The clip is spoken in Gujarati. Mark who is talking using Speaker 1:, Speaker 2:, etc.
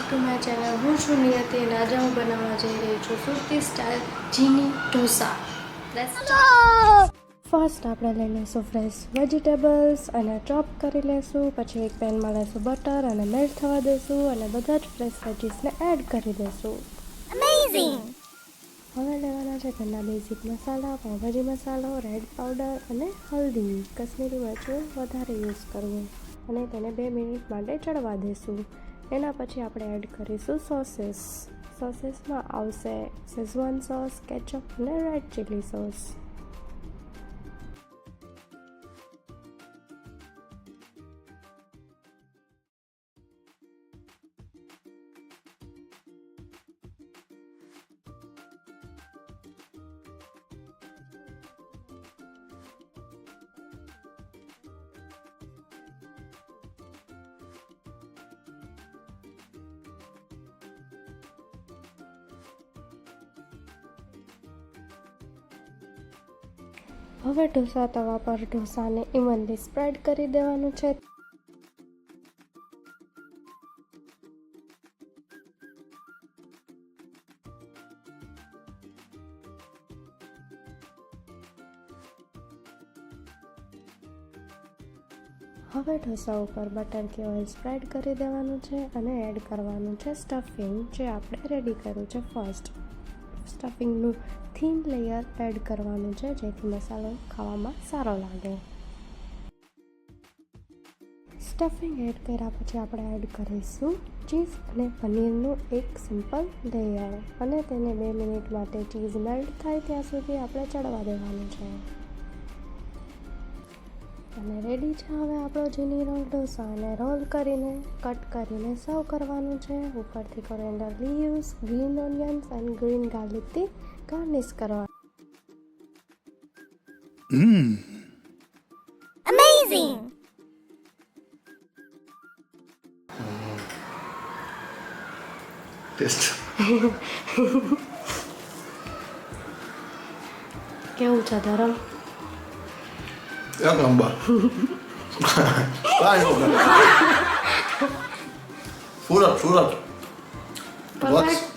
Speaker 1: To my channel. હું છું નિયતિ અને આજે હું બનાવવા જઈ રહી છું સુરતી સ્ટાઇલ ચીની ઢોસા. ફર્સ્ટ આપણે લઈ લઈશું ફ્રેશ વેજીટેબલ્સ અને ચોપ કરી લઈશું. પછી એક પેનમાં લઈશું બટર અને મેલ્ટ થવા દઈશું અને બધા જ ફ્રેશ વેજીસને એડ કરી દઈશું.
Speaker 2: Amazing!
Speaker 1: હવે લેવાના છે ઘરના બેઝિક મસાલા, પાવભાજી મસાલો, રેડ પાવડર અને હલ્દી. કશ્મીરી મરચું વધારે યુઝ કરવું અને તેને 2 મિનિટ માટે ચડવા દઈશું. એના પછી આપણે એડ કરીશું સોસીસ. સોસીસમાં આવશે શેઝવાન સોસ, કેચઅપ અને રેડ ચીલી સોસ. હવે ઢોસા તવા પર ઢોસાને ઇવનલી સ્પ્રેડ કરી દેવાનું છે. હવે ઢોસા ઉપર બટર કે ઓઇલ સ્પ્રેડ કરી દેવાનું છે અને એડ કરવાનું છે સ્ટફિંગ જે આપણે રેડી કર્યું છે. ફર્સ્ટ સ્ટફિંગનું થીન લેયર એડ કરવાનું છે જેથી મસાલો ખાવામાં સારો લાગે. સ્ટફિંગ એડ કર્યા પછી આપણે એડ કરીશું ચીઝ અને પનીરનું એક સિમ્પલ લેયર અને તેને 2 મિનિટ માટે ચીઝ મેલ્ટ થાય ત્યાં સુધી આપણે ચડવા દેવાનું છે. અને રેડી છે હવે આપણો ચીની રોલ ઢોસા. અને રોલ કરીને કટ કરીને સર્વ કરવાનું છે. ઉપરથી coriander leaves, green onions and green ગાર્લિકથી ગાર્નિશ કરવાનું.
Speaker 2: Amazing!
Speaker 3: ટેસ્ટ
Speaker 1: કેવું છે ધરમ?
Speaker 3: એક નંબર. કાંઈ ન સુરત સુરત
Speaker 1: પરફેક્ટ.